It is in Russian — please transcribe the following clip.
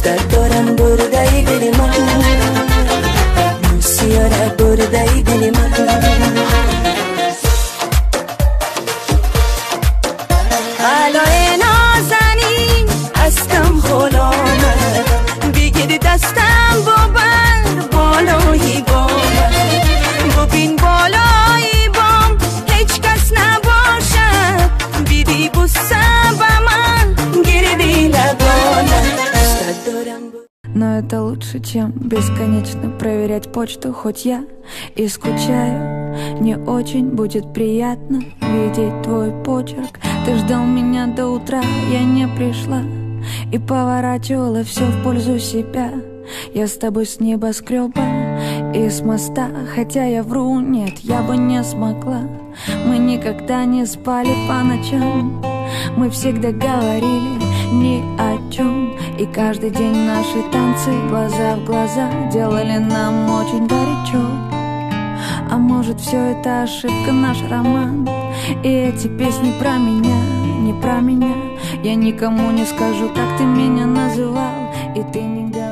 دارم بردایی دل من موسیاره بردایی دل من علای نازنین هستم غلامت بگیر دستم ببر بالایی بامت ببین بالایی بام هیچ кас نباشد بیدی بوسه به من گردی لبانت Но это лучше, чем бесконечно проверять почту. Хоть я и скучаю, мне очень будет приятно видеть твой почерк. Ты ждал меня до утра, я не пришла и поворачивала все в пользу себя. Я с тобой с небоскреба и с моста, хотя я вру, нет, я бы не смогла. Мы никогда не спали по ночам, мы всегда говорили ни о чем. И каждый день наши танцы глаза в глаза делали нам очень горячо. А может, все это ошибка, наш роман, и эти песни про меня, не про меня. Я никому не скажу, как ты меня называл, и ты не говоришь.